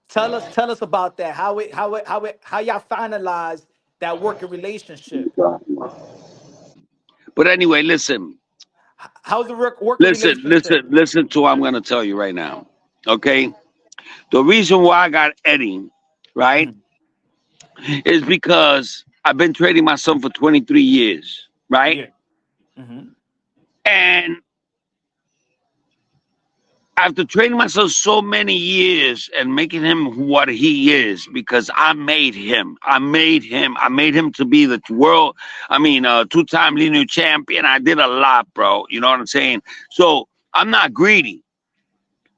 Tell us about that. How y'all finalized that working relationship? But anyway, listen, How's the working relationship? listen to what I'm gonna tell you right now. Okay, the reason why I got Eddie, right, Mhm. is because I've been training my son for 23 years, right, Yeah. Hmm. and after training myself so many years and making him what he is, because I made him. I made him. I made him to be the world. I mean, two-time linear champion. I did a lot, bro. You know what I'm saying? So I'm not greedy.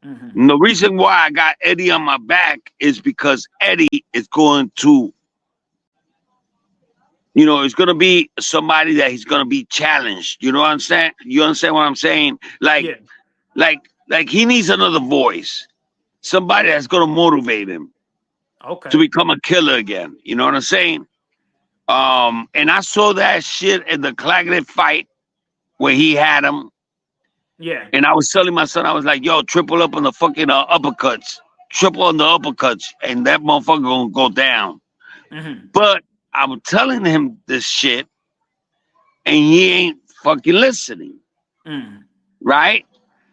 Hmm. And the reason why I got Eddie on my back is because Eddie is going to, it's going to be somebody that he's going to be challenged. You know what I'm saying? You understand what I'm saying? Yeah. Like he needs another voice, somebody that's going to motivate him to Okay. become a killer again. You know what I'm saying? And I saw that shit in the Claggett fight where he had him, Yeah. and I was telling my son, I was like, "Yo, triple up on the fucking uppercuts, triple on the uppercuts, and that motherfucker gonna go down." Hmm. But I'm telling him this shit, and he ain't fucking listening, Mm. right?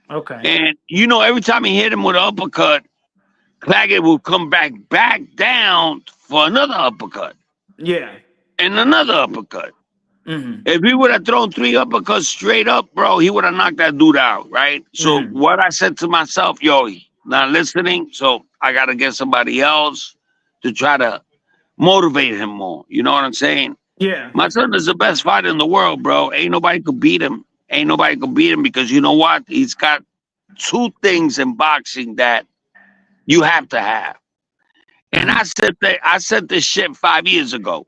Okay. And every time he hit him with an uppercut, Claggett will come back down for another uppercut Yeah. and another uppercut. Hmm. If he would have thrown three uppercuts straight up, bro, he would have knocked that dude out, right? So Hmm. what I said to myself, yo, not listening, so I gotta get somebody else to try to motivate him more. You know what I'm saying? Yeah. My son is the best fighter in the world, bro. Ain't nobody could beat him. Ain't nobody could beat him because you know what? He's got two things in boxing that you have to have. And Hmm. I said this shit 5 years ago.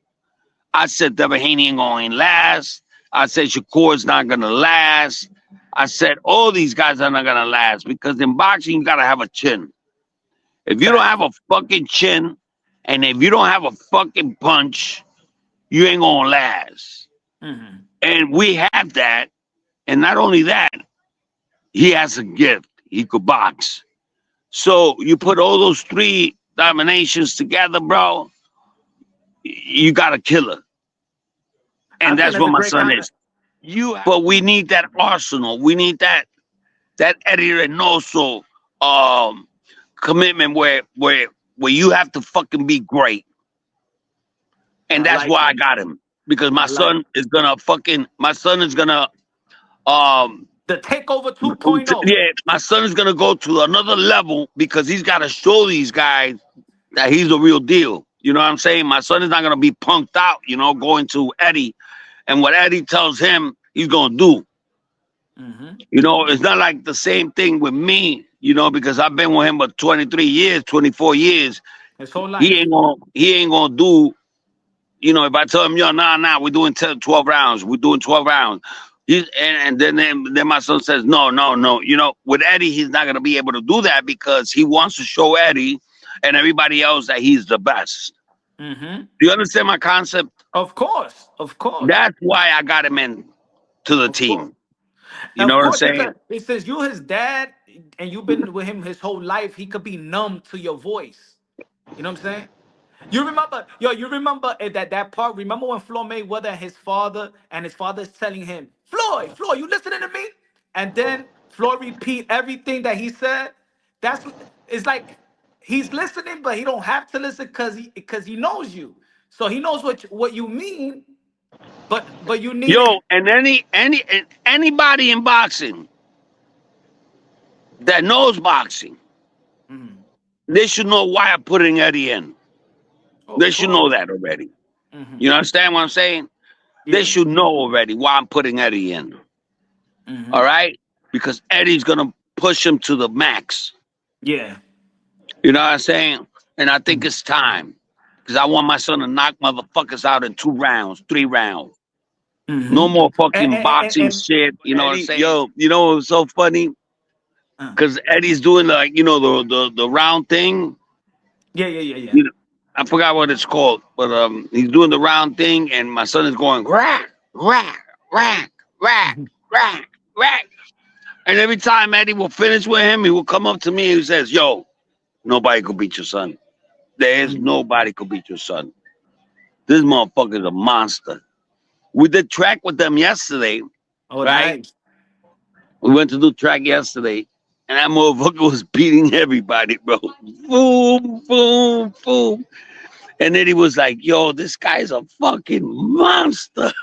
I said Devahani ain't going to last. I said Shakur's not going to last. I said all these guys are not going to last because in boxing, you got to have a chin. If you don't Fact. have a fucking chin and if you don't have a fucking punch, you ain't going to last. Hmm. And we have that. And not only that, he has a gift. He could box. So you put all those three dominations together, bro, you got a killer. I And think that's that's what a my great son comment. is. But we need that arsenal. We need that Eddy Reynoso um commitment where you have to fucking be great. And I that's like why I it. got him. Because I like my son is gonna um the takeover 2.0. yeah, my son is gonna go to another level because he's gotta show these guys that he's the real deal. You know what I'm saying? My son is not gonna be punked out, going to Eddie and what Eddie tells him he's gonna do. Hmm. It's not like the same thing with me, because I've been with him for 23 years, 24 years. His whole He life. ain't gonna he ain't gonna do, if I tell him, yo, nah, we're doing 10, 12 rounds, we're doing 12 rounds. And then my son says, no, no, no. With Eddie, he's not gonna be able to do that because he wants to show Eddie and everybody else that he's the best. Hmm. Do you understand my concept? Of course. Of course. That's why I got him in to the Of course. team. You know Of what I'm course, saying? since you his dad and you've been with him his whole life, he could be numb to your voice. You know what I'm saying? You remember that part? Remember when Floyd Mayweather and his father is telling him, Floyd, you listening to me? And then Floyd repeat everything that he said. It's like he's listening, but he don't have to listen because he knows you. So he knows what you mean, but you need Yo, and anybody in boxing that knows boxing, Mhm. they should know why I'm putting Eddie in. They Of should know course. that already. Hmm. You understand what I'm saying? They Yeah. should know already why I'm putting Eddie in. All Hmm. right? Because Eddie's gonna push him to the max. Yeah. You know what I'm saying? And I think Hmm. it's time. Because I want my son to knock motherfuckers out in 2 rounds, 3 rounds. No Hmm. more And, fucking and, and, boxing and shit. You know what I'm Eddie, saying? yo, You know what's so funny? uh, Because Eddie's doing like, the round thing. yeah. You know, I forgot what it's called, but he's doing the round thing, and my son is going rack, rack, rack, rack, Mhm. rack, rack. And every time Eddie will finish with him, he will come up to me and he says, "Yo, nobody could beat your son. There's nobody could beat your son. This motherfucker's a monster. We did track with them yesterday, Oh, right? nice. We went to do track yesterday, and that motherfucker was beating everybody, bro. Boom, boom, boom. And then he was like, yo, this guy's a fucking monster.